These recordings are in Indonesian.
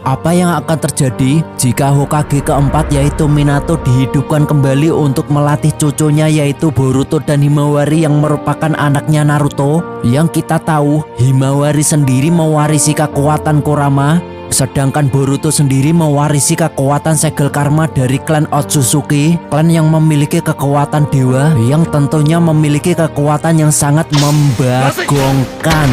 Apa yang akan terjadi jika Hokage keempat yaitu Minato dihidupkan kembali untuk melatih cucunya yaitu Boruto dan Himawari yang merupakan anaknya Naruto? Yang kita tahu, Himawari sendiri mewarisi kekuatan Kurama, sedangkan Boruto sendiri mewarisi kekuatan segel karma dari klan Otsutsuki, klan yang memiliki kekuatan dewa yang tentunya memiliki kekuatan yang sangat membagongkan.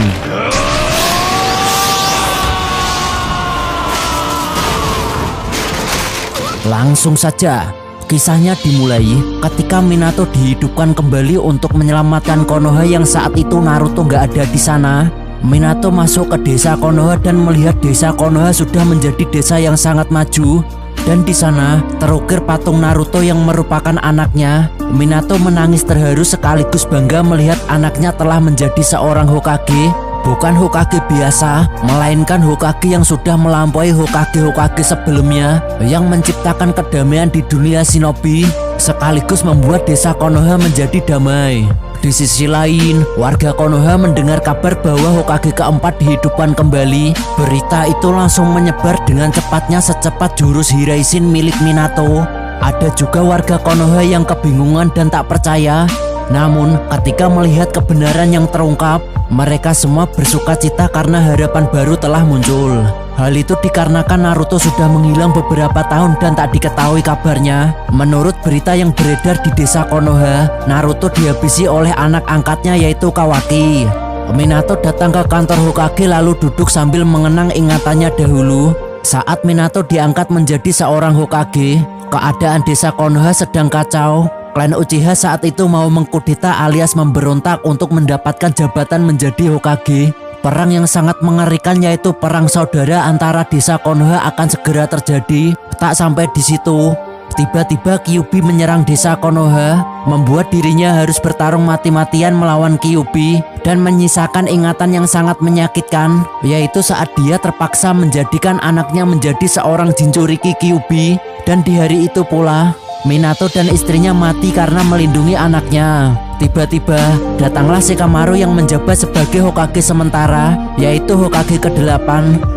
Langsung saja, kisahnya dimulai ketika Minato dihidupkan kembali untuk menyelamatkan Konoha yang saat itu Naruto nggak ada di sana. Minato masuk ke desa Konoha dan melihat desa Konoha sudah menjadi desa yang sangat maju. Dan di sana terukir patung Naruto yang merupakan anaknya. Minato menangis terharu sekaligus bangga melihat anaknya telah menjadi seorang Hokage. Bukan Hokage biasa, melainkan Hokage yang sudah melampaui Hokage-Hokage sebelumnya yang menciptakan kedamaian di dunia shinobi sekaligus membuat desa Konoha menjadi damai. Di sisi lain, warga Konoha mendengar kabar bahwa Hokage keempat dihidupkan kembali. Berita itu langsung menyebar dengan cepatnya secepat jurus Hiraishin milik Minato. Ada juga warga Konoha yang kebingungan dan tak percaya. Namun, ketika melihat kebenaran yang terungkap, mereka semua bersuka cita karena harapan baru telah muncul. Hal itu dikarenakan Naruto sudah menghilang beberapa tahun dan tak diketahui kabarnya. Menurut berita yang beredar di desa Konoha, Naruto dihabisi oleh anak angkatnya yaitu Kawaki. Minato datang ke kantor Hokage lalu duduk sambil mengenang ingatannya dahulu. Saat Minato diangkat menjadi seorang Hokage, keadaan desa Konoha sedang kacau. Klan Uchiha saat itu mau mengkudeta alias memberontak untuk mendapatkan jabatan menjadi Hokage. Perang yang sangat mengerikan yaitu perang saudara antara desa Konoha akan segera terjadi. Tak sampai di situ, tiba-tiba Kyuubi menyerang desa Konoha, membuat dirinya harus bertarung mati-matian melawan Kyuubi dan menyisakan ingatan yang sangat menyakitkan, yaitu saat dia terpaksa menjadikan anaknya menjadi seorang Jinchuriki Kyuubi. Dan di hari itu pula Minato dan istrinya mati karena melindungi anaknya. Tiba-tiba datanglah Shikamaru yang menjabat sebagai Hokage sementara, yaitu Hokage ke-8.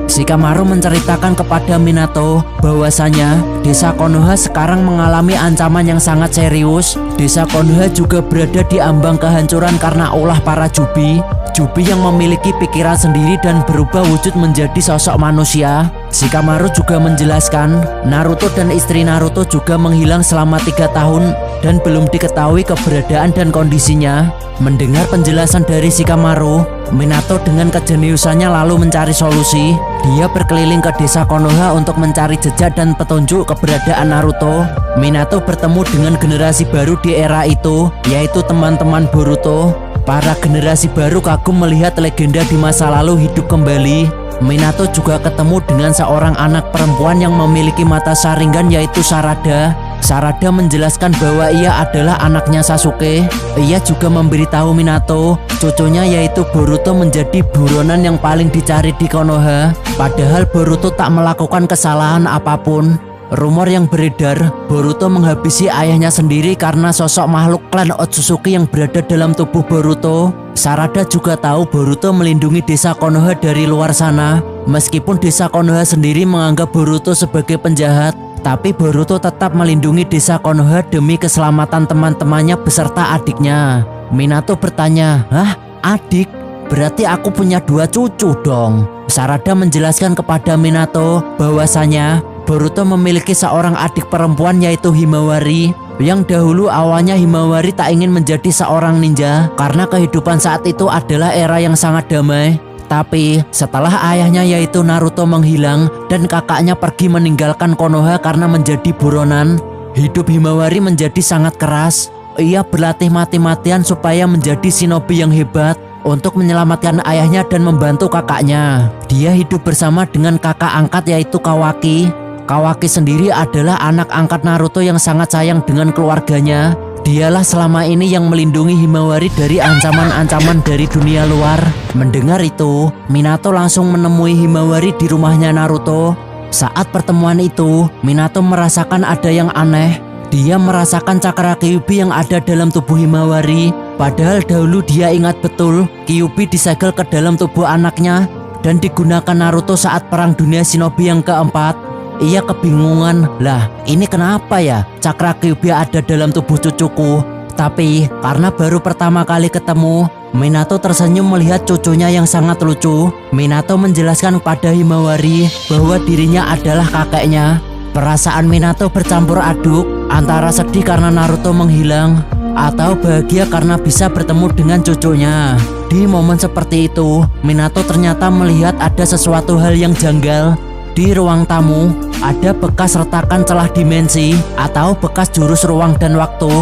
Shikamaru menceritakan kepada Minato bahwasanya desa Konoha sekarang mengalami ancaman yang sangat serius. Desa Konoha juga berada di ambang kehancuran karena ulah para Jubi. Jubi yang memiliki pikiran sendiri dan berubah wujud menjadi sosok manusia. Shikamaru juga menjelaskan Naruto dan istri Naruto juga menghilang selama 3 tahun dan belum diketahui keberadaan dan kondisinya. Mendengar penjelasan dari Shikamaru, Minato dengan kejeniusannya lalu mencari solusi. Dia berkeliling ke desa Konoha untuk mencari jejak dan petunjuk keberadaan Naruto. Minato bertemu dengan generasi baru di era itu, yaitu teman-teman Boruto. Para generasi baru kagum melihat legenda di masa lalu hidup kembali. Minato juga ketemu dengan seorang anak perempuan yang memiliki mata Sharingan yaitu Sarada. Sarada menjelaskan bahwa ia adalah anaknya Sasuke. Ia juga memberitahu Minato, cucunya yaitu Boruto menjadi buronan yang paling dicari di Konoha. Padahal Boruto tak melakukan kesalahan apapun. Rumor yang beredar, Boruto menghabisi ayahnya sendiri karena sosok makhluk klan Otsutsuki yang berada dalam tubuh Boruto. Sarada juga tahu Boruto melindungi desa Konoha dari luar sana. Meskipun desa Konoha sendiri menganggap Boruto sebagai penjahat, tapi Boruto tetap melindungi desa Konoha demi keselamatan teman-temannya beserta adiknya. Minato bertanya, "Hah? Adik? Berarti aku punya 2 cucu dong?" Sarada menjelaskan kepada Minato bahwasanya Boruto memiliki seorang adik perempuan yaitu Himawari. Yang dahulu awalnya Himawari tak ingin menjadi seorang ninja karena kehidupan saat itu adalah era yang sangat damai. Tapi setelah ayahnya yaitu Naruto menghilang dan kakaknya pergi meninggalkan Konoha karena menjadi buronan, hidup Himawari menjadi sangat keras. Ia berlatih mati-matian supaya menjadi shinobi yang hebat untuk menyelamatkan ayahnya dan membantu kakaknya. Dia hidup bersama dengan kakak angkat yaitu Kawaki. Kawaki sendiri adalah anak angkat Naruto yang sangat sayang dengan keluarganya. Dialah selama ini yang melindungi Himawari dari ancaman-ancaman dari dunia luar. Mendengar itu, Minato langsung menemui Himawari di rumahnya Naruto. Saat pertemuan itu, Minato merasakan ada yang aneh. Dia merasakan cakra Kyuubi yang ada dalam tubuh Himawari. Padahal dahulu dia ingat betul Kyuubi disegel ke dalam tubuh anaknya. dan digunakan Naruto saat perang dunia shinobi yang keempat. Ia kebingungan, lah ini kenapa ya cakra Kyuubi ada dalam tubuh cucuku. Tapi karena baru pertama kali ketemu, Minato tersenyum melihat cucunya yang sangat lucu. Minato menjelaskan kepada Himawari bahwa dirinya adalah kakeknya. Perasaan Minato bercampur aduk antara sedih karena Naruto menghilang atau bahagia karena bisa bertemu dengan cucunya. Di momen seperti itu, Minato ternyata melihat ada sesuatu hal yang janggal. Di ruang tamu, ada bekas retakan celah dimensi atau bekas jurus ruang dan waktu.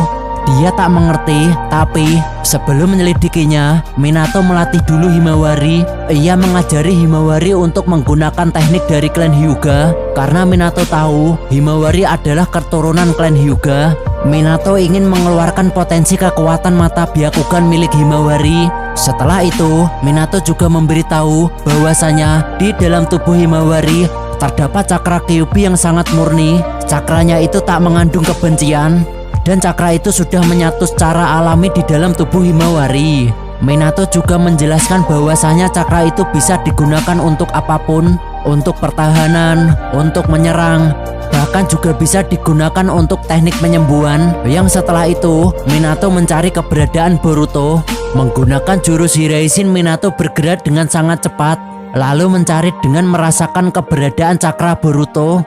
Dia tak mengerti, tapi sebelum menyelidikinya, Minato melatih dulu Himawari. Ia mengajari Himawari untuk menggunakan teknik dari klan Hyuga. Karena Minato tahu Himawari adalah keturunan klan Hyuga. Minato ingin mengeluarkan potensi kekuatan mata Byakugan milik Himawari. Setelah itu, Minato juga memberitahu bahwasanya di dalam tubuh Himawari terdapat cakra Kyuubi yang sangat murni. Cakranya itu tak mengandung kebencian. Dan cakra itu sudah menyatu secara alami di dalam tubuh Himawari. Minato juga menjelaskan bahwasanya cakra itu bisa digunakan untuk apapun, untuk pertahanan, untuk menyerang, bahkan juga bisa digunakan untuk teknik penyembuhan. Yang setelah itu, Minato mencari keberadaan Boruto. Menggunakan jurus Hiraishin, Minato bergerak dengan sangat cepat, lalu mencari dengan merasakan keberadaan cakra Boruto.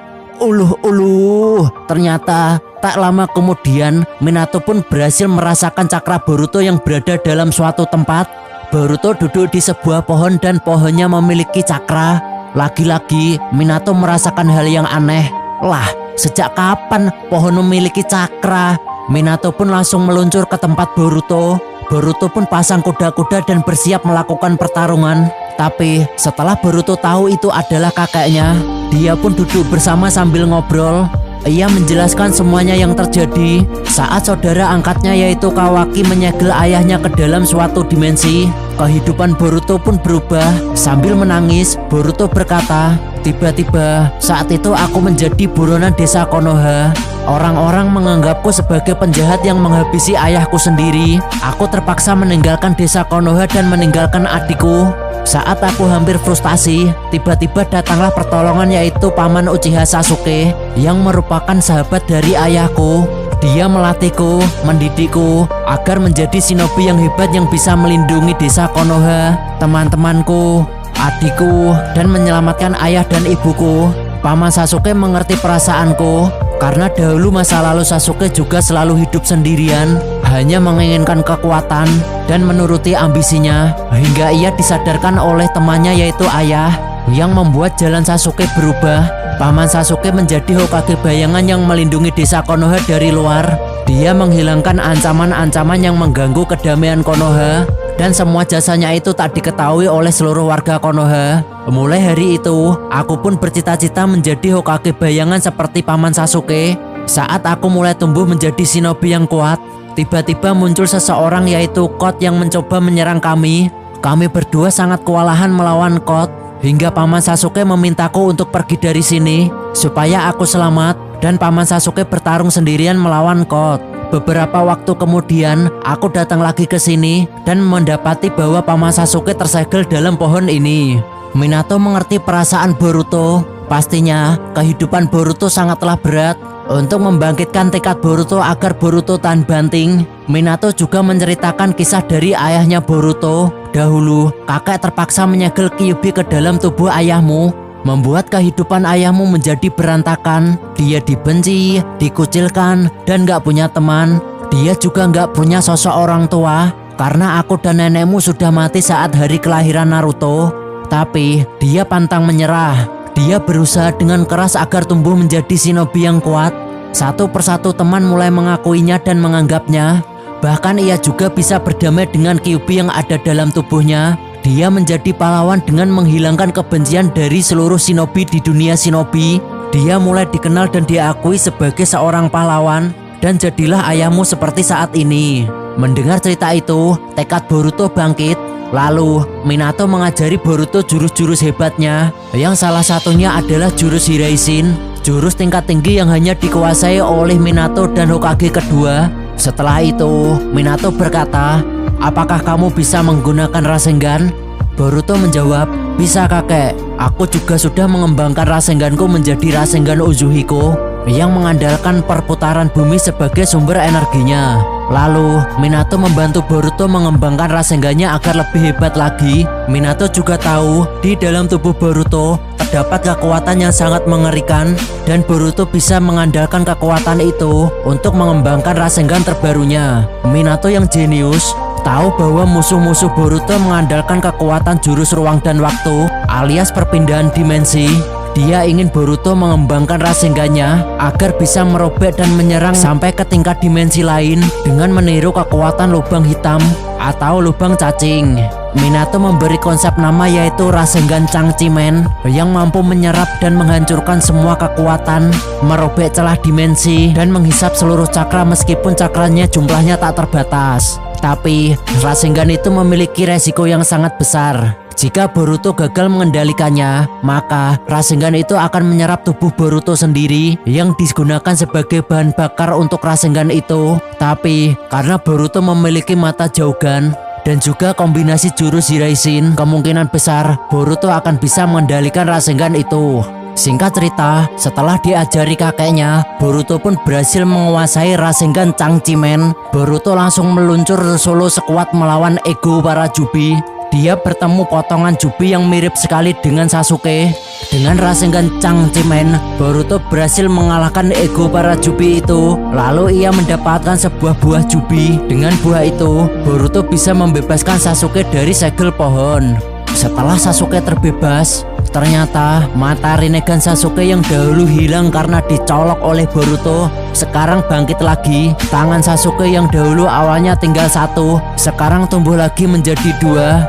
Ternyata tak lama kemudian Minato pun berhasil merasakan cakra Boruto yang berada dalam suatu tempat. Boruto duduk di sebuah pohon dan pohonnya memiliki cakra. Lagi-lagi Minato merasakan hal yang aneh. Lah, sejak kapan pohon memiliki cakra? Minato pun langsung meluncur ke tempat Boruto. Boruto pun pasang kuda-kuda dan bersiap melakukan pertarungan. Tapi setelah Boruto tahu itu adalah kakeknya, dia pun duduk bersama sambil ngobrol. Ia menjelaskan semuanya yang terjadi saat saudara angkatnya yaitu Kawaki menyegel ayahnya ke dalam suatu dimensi. Kehidupan Boruto pun berubah. Sambil menangis, Boruto berkata, "Tiba-tiba saat itu aku menjadi buronan desa Konoha. Orang-orang menganggapku sebagai penjahat yang menghabisi ayahku sendiri. Aku terpaksa meninggalkan desa Konoha dan meninggalkan adikku. Saat aku hampir frustasi, tiba-tiba datanglah pertolongan yaitu Paman Uchiha Sasuke yang merupakan sahabat dari ayahku. Dia melatihku, mendidikku agar menjadi shinobi yang hebat yang bisa melindungi desa Konoha, teman-temanku, adikku, dan menyelamatkan ayah dan ibuku. Paman Sasuke mengerti perasaanku karena dahulu masa lalu Sasuke juga selalu hidup sendirian, hanya menginginkan kekuatan dan menuruti ambisinya, hingga ia disadarkan oleh temannya yaitu ayah yang membuat jalan Sasuke berubah. Paman Sasuke menjadi Hokage bayangan yang melindungi desa Konoha dari luar. Dia menghilangkan ancaman-ancaman yang mengganggu kedamaian Konoha, dan semua jasanya itu tak diketahui oleh seluruh warga Konoha. Mulai hari itu, aku pun bercita-cita menjadi Hokage bayangan seperti Paman Sasuke. Saat aku mulai tumbuh menjadi shinobi yang kuat, tiba-tiba muncul seseorang yaitu Kot yang mencoba menyerang kami. Kami berdua sangat kewalahan melawan Kot, hingga Paman Sasuke memintaku untuk pergi dari sini supaya aku selamat, dan Paman Sasuke bertarung sendirian melawan Kot. Beberapa waktu kemudian, aku datang lagi ke sini dan mendapati bahwa Paman Sasuke tersegel dalam pohon ini. Minato mengerti perasaan Boruto. Pastinya, kehidupan Boruto sangatlah berat. Untuk membangkitkan tekad Boruto agar Boruto tahan banting, Minato juga menceritakan kisah dari ayahnya Boruto. Dahulu, kakek terpaksa menyegel Kyuubi ke dalam tubuh ayahmu, membuat kehidupan ayahmu menjadi berantakan. Dia dibenci, dikucilkan, dan gak punya teman. Dia juga gak punya sosok orang tua, karena aku dan nenekmu sudah mati saat hari kelahiran Naruto. Tapi, dia pantang menyerah. Dia berusaha dengan keras agar tumbuh menjadi shinobi yang kuat. Satu persatu teman mulai mengakuinya dan menganggapnya. Bahkan ia juga bisa berdamai dengan Kyuubi yang ada dalam tubuhnya. Dia menjadi pahlawan dengan menghilangkan kebencian dari seluruh shinobi di dunia shinobi. Dia mulai dikenal dan diakui sebagai seorang pahlawan. Dan jadilah ayahmu seperti saat ini. Mendengar cerita itu, tekad Boruto bangkit. Lalu, Minato mengajari Boruto jurus-jurus hebatnya, yang salah satunya adalah jurus Hiraishin, jurus tingkat tinggi yang hanya dikuasai oleh Minato dan Hokage kedua. Setelah itu, Minato berkata, "Apakah kamu bisa menggunakan Rasengan?" Boruto menjawab, "Bisa kakek, aku juga sudah mengembangkan Rasenganku menjadi Rasengan Uzuhiko yang mengandalkan perputaran bumi sebagai sumber energinya." Lalu Minato membantu Boruto mengembangkan Rasengannya agar lebih hebat lagi. Minato juga tahu di dalam tubuh Boruto terdapat kekuatan yang sangat mengerikan dan Boruto bisa mengandalkan kekuatan itu untuk mengembangkan Rasengan terbarunya. Minato yang jenius tahu bahwa musuh-musuh Boruto mengandalkan kekuatan jurus ruang dan waktu alias perpindahan dimensi. Dia ingin Boruto mengembangkan Rasengannya agar bisa merobek dan menyerang sampai ke tingkat dimensi lain dengan meniru kekuatan lubang hitam atau lubang cacing. Minato memberi konsep nama yaitu Rasengan Changchimen yang mampu menyerap dan menghancurkan semua kekuatan, merobek celah dimensi dan menghisap seluruh cakra meskipun cakranya jumlahnya tak terbatas. Tapi Rasengan itu memiliki resiko yang sangat besar. Jika Boruto gagal mengendalikannya, maka Rasengan itu akan menyerap tubuh Boruto sendiri yang digunakan sebagai bahan bakar untuk Rasengan itu. Tapi karena Boruto memiliki mata Jaugan dan juga kombinasi jurus Hiraishin, kemungkinan besar Boruto akan bisa mengendalikan Rasengan itu. Singkat cerita, setelah diajari kakeknya, Boruto pun berhasil menguasai Rasengan Changchimen. Boruto langsung meluncur solo sekuat melawan ego para Jubi. Dia bertemu potongan Jubi yang mirip sekali dengan Sasuke. Dengan Rasengan Changchimen, Boruto berhasil mengalahkan ego para Jubi itu. Lalu ia mendapatkan sebuah buah Jubi. Dengan buah itu, Boruto bisa membebaskan Sasuke dari segel pohon. Setelah Sasuke terbebas, ternyata mata Rinnegan Sasuke yang dahulu hilang karena dicolok oleh Boruto sekarang bangkit lagi. Tangan Sasuke yang dahulu awalnya tinggal satu, sekarang tumbuh lagi menjadi dua.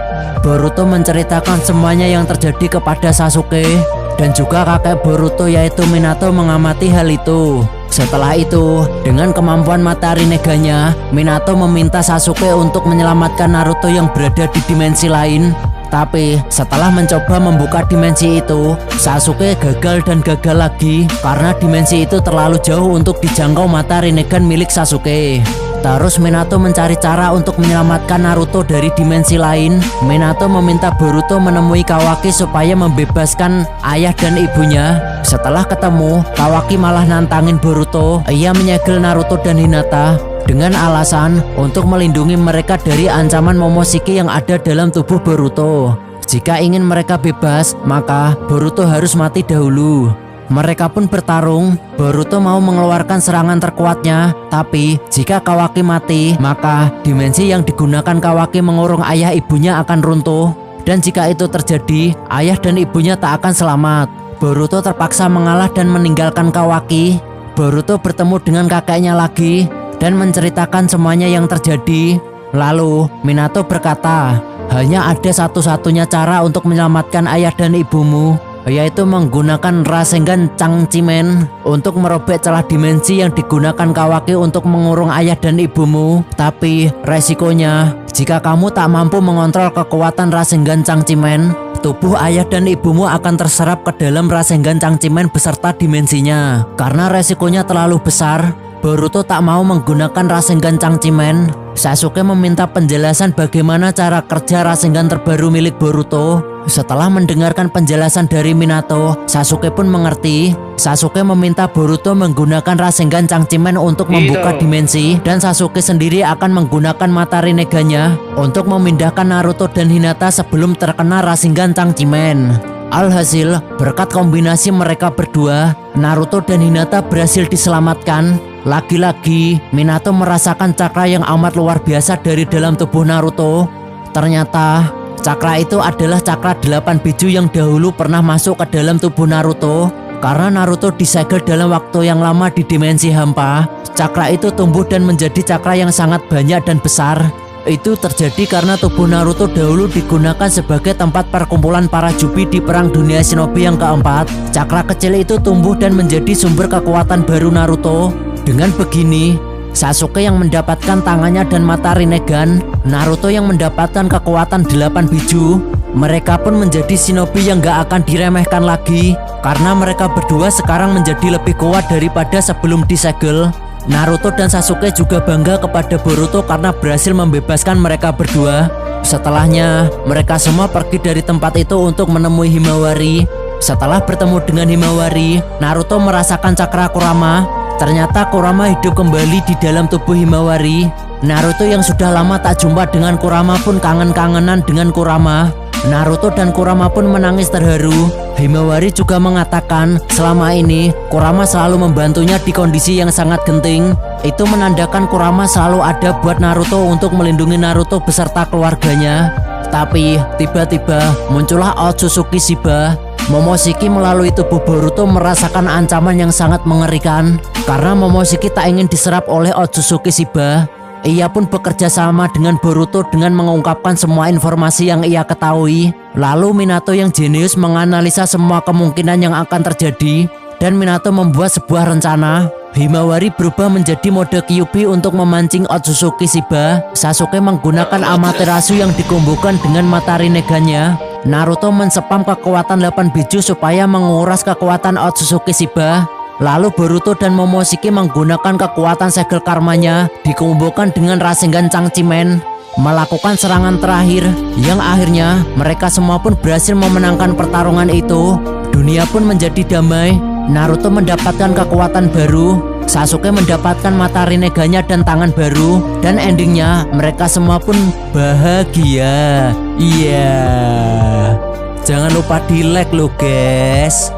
Boruto menceritakan semuanya yang terjadi kepada Sasuke dan juga kakek Boruto yaitu Minato mengamati hal itu. Setelah itu, dengan kemampuan mata Rinnegannya, Minato meminta Sasuke untuk menyelamatkan Naruto yang berada di dimensi lain. Tapi setelah mencoba membuka dimensi itu, Sasuke gagal dan gagal lagi karena dimensi itu terlalu jauh untuk dijangkau mata Rinnegan milik Sasuke. Terus Minato mencari cara untuk menyelamatkan Naruto dari dimensi lain. Minato meminta Boruto menemui Kawaki supaya membebaskan ayah dan ibunya. Setelah ketemu, Kawaki malah nantangin Boruto. Ia menyegel Naruto dan Hinata dengan alasan untuk melindungi mereka dari ancaman Momoshiki yang ada dalam tubuh Boruto. Jika ingin mereka bebas, maka Boruto harus mati dahulu. Mereka pun bertarung. Boruto mau mengeluarkan serangan terkuatnya, tapi jika Kawaki mati, maka dimensi yang digunakan Kawaki mengurung ayah ibunya akan runtuh. Dan jika itu terjadi, ayah dan ibunya tak akan selamat. Boruto terpaksa mengalah dan meninggalkan Kawaki. Boruto bertemu dengan kakeknya lagi dan menceritakan semuanya yang terjadi. Lalu Minato berkata, hanya ada satu-satunya cara untuk menyelamatkan ayah dan ibumu, yaitu menggunakan Rasengan Changchimen untuk merobek celah dimensi yang digunakan Kawaki untuk mengurung ayah dan ibumu. Tapi resikonya, jika kamu tak mampu mengontrol kekuatan Rasengan Changchimen, tubuh ayah dan ibumu akan terserap ke dalam Rasengan Changchimen beserta dimensinya. Karena resikonya terlalu besar, Boruto tak mau menggunakan Rasengan Changchimen. Sasuke meminta penjelasan bagaimana cara kerja Rasengan terbaru milik Boruto. Setelah mendengarkan penjelasan dari Minato, Sasuke pun mengerti. Sasuke meminta Boruto menggunakan Rasengan Changchimen untuk membuka dimensi, dan Sasuke sendiri akan menggunakan mata Rinnegannya untuk memindahkan Naruto dan Hinata sebelum terkena Rasengan Changchimen. Alhasil, berkat kombinasi mereka berdua, Naruto dan Hinata berhasil diselamatkan. Lagi-lagi, Minato merasakan cakra yang amat luar biasa dari dalam tubuh Naruto. Ternyata, cakra itu adalah cakra 8 biju yang dahulu pernah masuk ke dalam tubuh Naruto. Karena Naruto disegel dalam waktu yang lama di dimensi hampa, cakra itu tumbuh dan menjadi cakra yang sangat banyak dan besar. Itu terjadi karena tubuh Naruto dahulu digunakan sebagai tempat perkumpulan para Jubi di Perang Dunia Shinobi yang keempat. Cakra kecil itu tumbuh dan menjadi sumber kekuatan baru Naruto. Dengan begini, Sasuke yang mendapatkan tangannya dan mata Rinnegan, Naruto yang mendapatkan kekuatan 8 biju. Mereka pun menjadi shinobi yang gak akan diremehkan lagi, karena mereka berdua sekarang menjadi lebih kuat daripada sebelum disegel. Naruto dan Sasuke juga bangga kepada Boruto karena berhasil membebaskan mereka berdua. Setelahnya, mereka semua pergi dari tempat itu untuk menemui Himawari. Setelah bertemu dengan Himawari, Naruto merasakan cakra Kurama. Ternyata Kurama hidup kembali di dalam tubuh Himawari. Naruto yang sudah lama tak jumpa dengan Kurama pun kangen-kangenan dengan Kurama. Naruto dan Kurama pun menangis terharu. Himawari juga mengatakan selama ini Kurama selalu membantunya di kondisi yang sangat genting. Itu menandakan Kurama selalu ada buat Naruto untuk melindungi Naruto beserta keluarganya. Tapi tiba-tiba muncullah Otsutsuki Shiba. Momoshiki melalui tubuh Boruto merasakan ancaman yang sangat mengerikan karena Momoshiki tak ingin diserap oleh Otsutsuki Shiba. Ia pun bekerja sama dengan Boruto dengan mengungkapkan semua informasi yang ia ketahui. Lalu Minato yang jenius menganalisa semua kemungkinan yang akan terjadi dan Minato membuat sebuah rencana. Himawari berubah menjadi mode Kyuubi untuk memancing Otsutsuki Shiba. Sasuke menggunakan Amaterasu yang dikombokan dengan mata Rinnegan-nya. Naruto mensepam kekuatan 8 biju supaya menguras kekuatan Otsutsuki Shiba. Lalu Boruto dan Momoshiki menggunakan kekuatan segel karmanya dikombokan dengan Rasengan Changchimen, melakukan serangan terakhir yang akhirnya mereka semua pun berhasil memenangkan pertarungan itu. Dunia pun menjadi damai. Naruto mendapatkan kekuatan baru, Sasuke mendapatkan mata Rinnegan-nya dan tangan baru, dan endingnya mereka semua pun bahagia. Iya. Jangan lupa di like lo guys.